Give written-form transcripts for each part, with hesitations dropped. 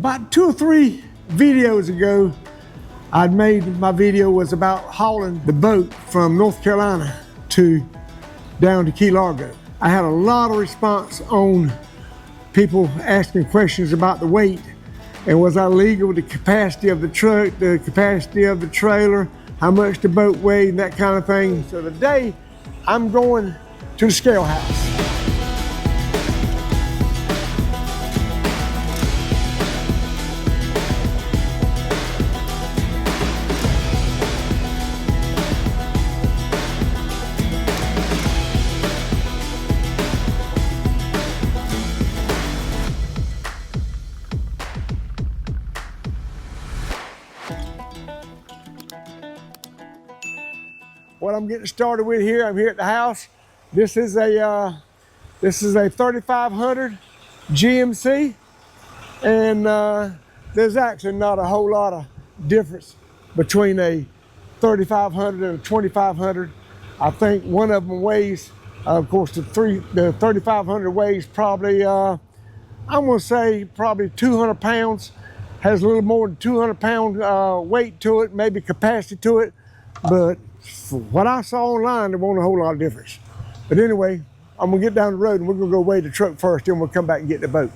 About 2 or 3 videos ago, my video was about hauling the boat from North Carolina down to Key Largo. I had a lot of response on people asking questions about the weight and was I legal, the capacity of the truck, the capacity of the trailer, how much the boat weighed, and that kind of thing. So today, I'm going to the scale house. What I'm getting started with here, I'm here at the house. This is a 3500 GMC, and there's actually not a whole lot of difference between a 3500 and a 2500. I think one of them weighs, of course, the 3500 weighs probably, I'm gonna say probably 200 pounds. Has a little more than 200 pound weight to it, maybe capacity to it, but what I saw online, there wasn't a whole lot of difference. But anyway, I'm gonna get down the road and we're gonna go weigh the truck first, then we'll come back and get the boat.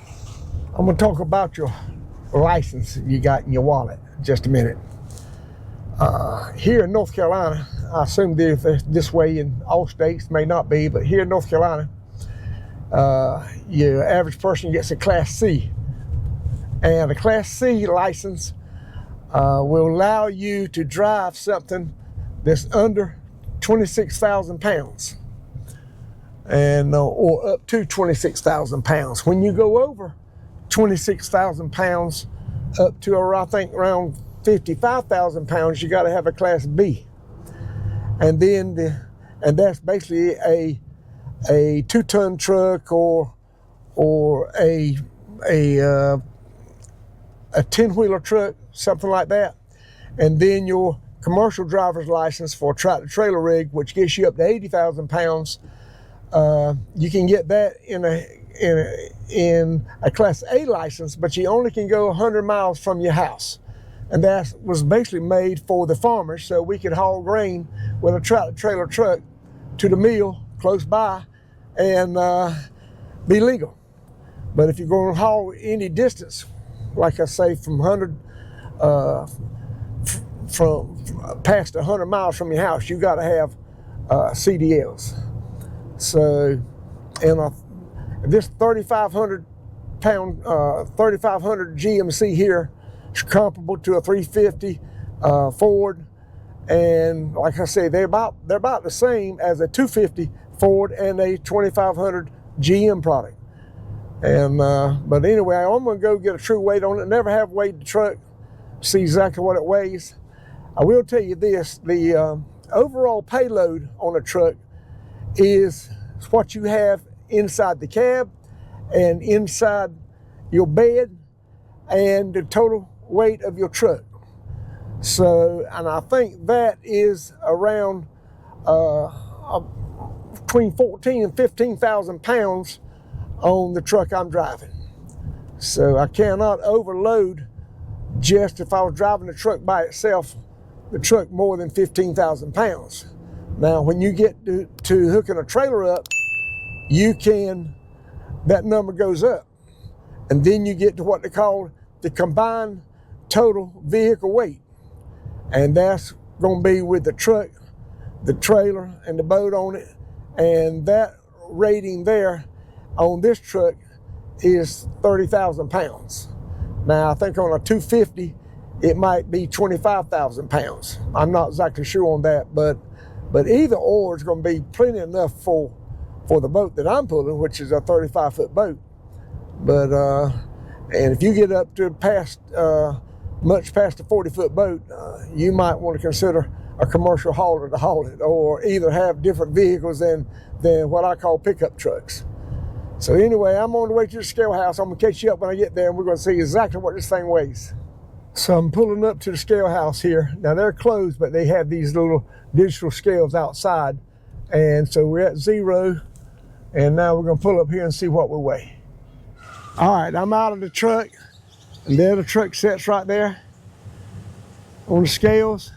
I'm gonna talk about your license you got in your wallet in just a minute. Here in North Carolina, I assume this way in all states, may not be, but here in North Carolina, your average person gets a Class C. And a Class C license will allow you to drive something that's under 26,000 pounds, and or up to 26,000 pounds. When you go over 26,000 pounds, up to I think around 55,000 pounds, you got to have a Class B, and then that's basically a 2-ton truck or a 10-wheeler truck, something like that, and then your commercial driver's license for a tractor trailer rig, which gets you up to 80,000 pounds. You can get that in a Class A license, but you only can go 100 miles from your house. And that was basically made for the farmers, so we could haul grain with a tractor trailer truck to the mill close by and be legal. But if you're going to haul any distance, like I say, from past 100 miles from your house, you got to have CDLs. So, and this 3,500 GMC here is comparable to a 350 Ford, and like I say, they're about the same as a 250 Ford and a 2,500 GM product. And but anyway, I'm gonna go get a true weight on it. Never have weighed the truck, see exactly what it weighs. I will tell you this, the overall payload on a truck is what you have inside the cab and inside your bed and the total weight of your truck. So, and I think that is around between 14 and 15,000 pounds on the truck I'm driving. So I cannot overload, just if I was driving the truck by itself, the truck more than 15,000 pounds. Now, when you get to hooking a trailer up, that number goes up. And then you get to what they call the combined total vehicle weight. And that's gonna be with the truck, the trailer, and the boat on it. And that rating there on this truck is 30,000 pounds. Now, I think on a 250, it might be 25,000 pounds. I'm not exactly sure on that, but either or is going to be plenty enough for the boat that I'm pulling, which is a 35-foot boat. But and if you get up to much past a 40-foot boat, you might want to consider a commercial hauler to haul it, or either have different vehicles than what I call pickup trucks. So anyway, I'm on the way to the scale house. I'm gonna catch you up when I get there, and we're gonna see exactly what this thing weighs. So I'm pulling up to the scale house here. Now they're closed, but they have these little digital scales outside. And so we're at 0, and now we're gonna pull up here and see what we weigh. All right, I'm out of the truck, And there the truck sits right there on the scales,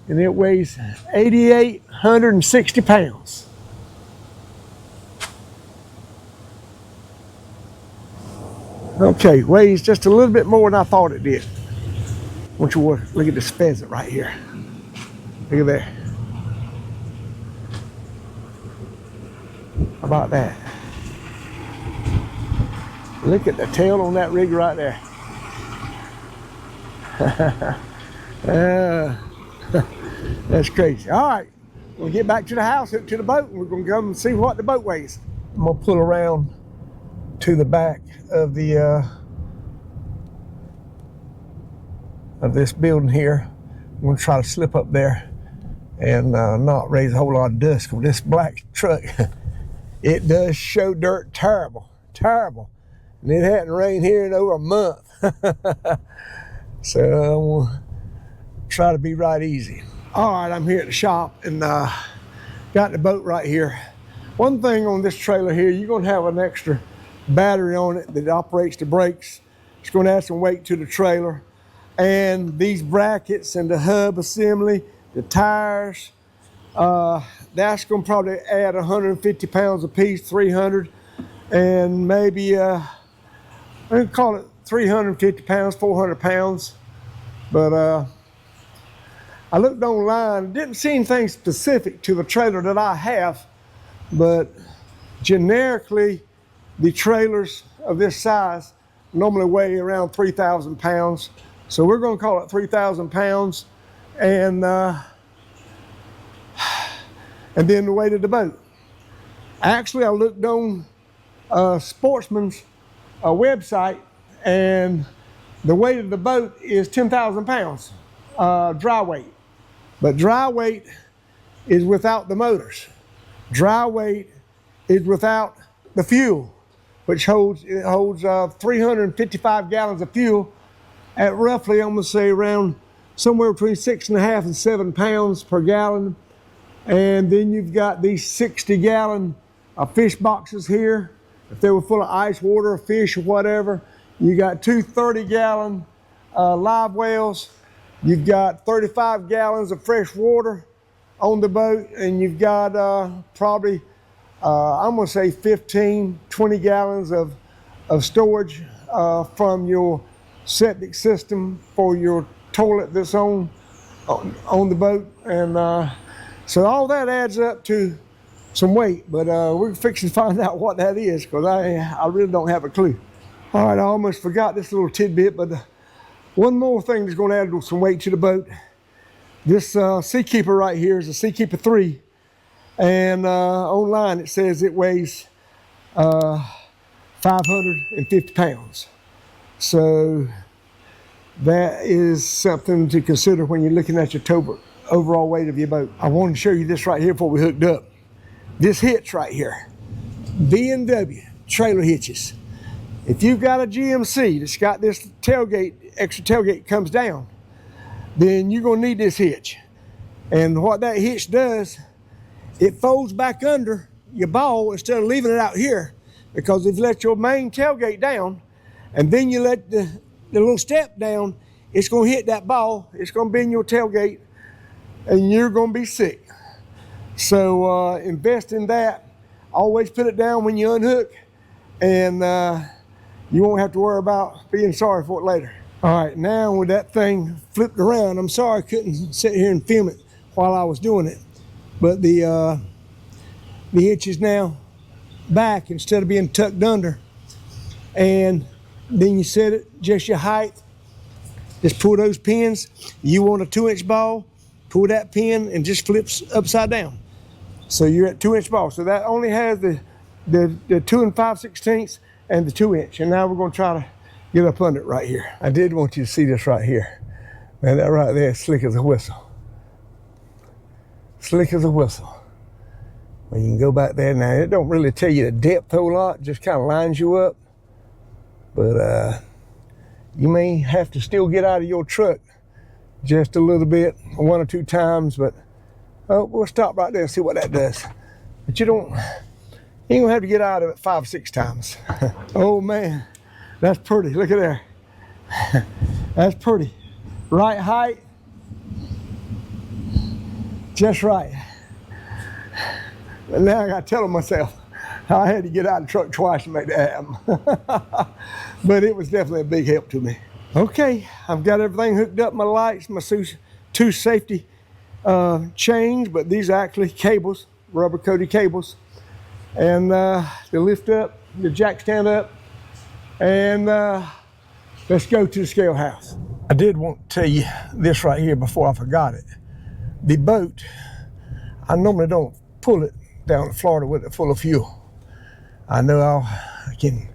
and it weighs 8,860 pounds. Okay, weighs just a little bit more than I thought it did. I want you to look at this pheasant right here. Look at there. How about that? Look at the tail on that rig right there. That's crazy. All right, we'll get back to the house, to the boat, and we're going to come and see what the boat weighs. I'm going to pull around to the back of the of this building here. I'm going to try to slip up there and not raise a whole lot of dust. With this black truck, it does show dirt terrible, and it hadn't rained here in over a month. So I'm going to try to be right easy. All right, I'm here at the shop and got the boat right here. One thing on this trailer here, you're going to have an extra battery on it that operates the brakes. It's going to add some weight to the trailer. And these brackets and the hub assembly, the tires, that's going to probably add 150 pounds a piece, 300, and maybe I'm going to call it 350 pounds, 400 pounds. But I looked online, didn't see anything specific to the trailer that I have, but generically the trailers of this size normally weigh around 3,000 pounds. So we're going to call it 3,000 pounds, and then the weight of the boat. Actually, I looked on Sportsman's website, and the weight of the boat is 10,000 pounds, dry weight. But dry weight is without the motors. Dry weight is without the fuel, which holds 355 gallons of fuel at roughly, I'm gonna say around somewhere between 6.5 and 7 pounds per gallon. And then you've got these 60-gallon fish boxes here. If they were full of ice water or fish or whatever, you got two 30-gallon live wells. You've got 35 gallons of fresh water on the boat, and you've got probably, I'm gonna say 15, 20 gallons of storage from your septic system for your toilet that's on the boat. And so all that adds up to some weight, but we're fixing to find out what that is, because I really don't have a clue. All right, I almost forgot this little tidbit, but one more thing that's going to add some weight to the boat. This Seakeeper right here is a Seakeeper 3, and online it says it weighs 550 pounds. So that is something to consider when you're looking at your overall weight of your boat. I wanted to show you this right here before we hooked up. This hitch right here, B&W trailer hitches. If you've got a GMC that's got this tailgate, extra tailgate comes down, then you're gonna need this hitch. And what that hitch does, it folds back under your ball instead of leaving it out here. Because if you let your main tailgate down, and then you let the little step down, it's gonna hit that ball, it's gonna be in your tailgate, and you're gonna be sick. So invest in that. Always put it down when you unhook, and you won't have to worry about being sorry for it later. All right, now with that thing flipped around, I'm sorry I couldn't sit here and film it while I was doing it, but the hitch is now back instead of being tucked under. And then you set it just your height. Just pull those pins. You want a 2-inch ball, pull that pin and just flips upside down. So you're at 2-inch ball. So that only has the 2 5/16 and the 2-inch. And now we're gonna try to get up under it right here. I did want you to see this right here. Man, that right there is slick as a whistle. Slick as a whistle. Well, you can go back there now. It don't really tell you the depth a whole lot, just kind of lines you up. But you may have to still get out of your truck just a little bit, 1 or 2 times, but we'll stop right there and see what that does. But you ain't gonna have to get out of it 5 or 6 times. Oh man, that's pretty, look at there. That's pretty. Right height, just right. And now I got to tell myself, I had to get out of the truck twice to make that happen. But it was definitely a big help to me. Okay, I've got everything hooked up, my lights, my two safety chains, but these are actually cables, rubber coated cables. And they lift up, the jack stand up, and let's go to the scale house. I did want to tell you this right here before I forgot it. The boat, I normally don't pull it down to Florida with it full of fuel. I know I can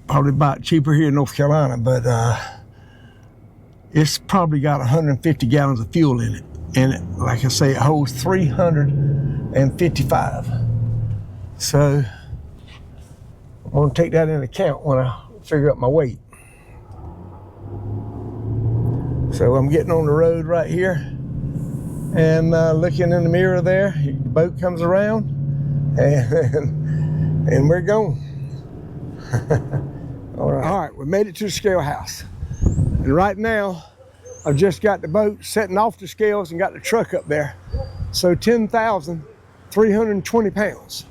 probably buy it cheaper here in North Carolina, but it's probably got 150 gallons of fuel in it. And like I say, it holds 355. So I'm gonna take that into account when I figure out my weight. So I'm getting on the road right here and looking in the mirror there. The boat comes around and we're going. All right, we made it to the scale house. And right now, I've just got the boat setting off the scales and got the truck up there. So 10,320 pounds.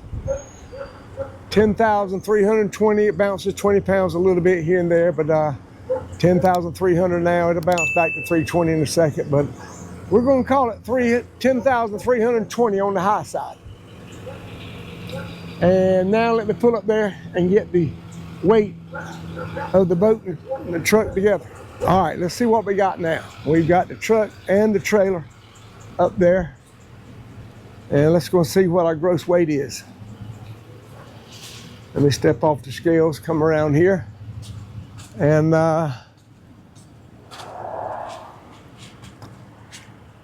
10,320, it bounces 20 pounds a little bit here and there, but 10,300 now, it'll bounce back to 320 in a second, but we're gonna call it 10,320 on the high side. And now let me pull up there and get the weight of the boat and the truck together. All right, let's see what we got now. We've got the truck and the trailer up there. And let's go see what our gross weight is. Let me step off the scales, come around here, and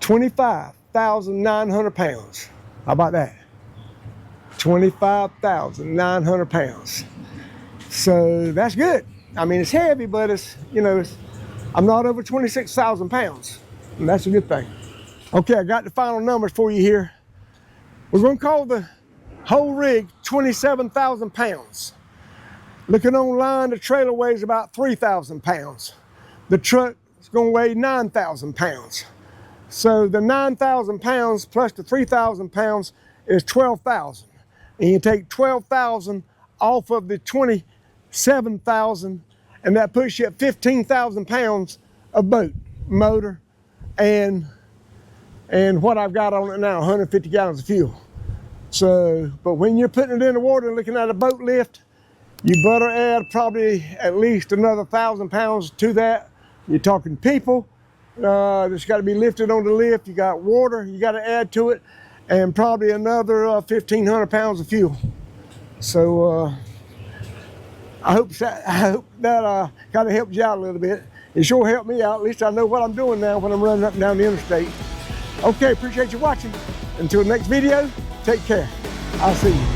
25,900 pounds. How about that? 25,900 pounds. So that's good. I mean, it's heavy, but it's, you know, I'm not over 26,000 pounds, and that's a good thing. Okay, I got the final numbers for you here. We're gonna call the whole rig 27,000 pounds. Looking online, the trailer weighs about 3,000 pounds. The truck is gonna weigh 9,000 pounds. So the 9,000 pounds plus the 3,000 pounds is 12,000. And you take 12,000 off of the 27,000, and that puts you at 15,000 pounds of boat, motor, and what I've got on it now, 150 gallons of fuel. So, but when you're putting it in the water and looking at a boat lift, you better add probably at least another 1,000 pounds to that. You're talking people that's got to be lifted on the lift. You got water you got to add to it, and probably another 1,500 pounds of fuel. So I hope that kind of helps you out a little bit. It sure helped me out. At least I know what I'm doing now when I'm running up and down the interstate. Okay, appreciate you watching. Until the next video, take care. I'll see you.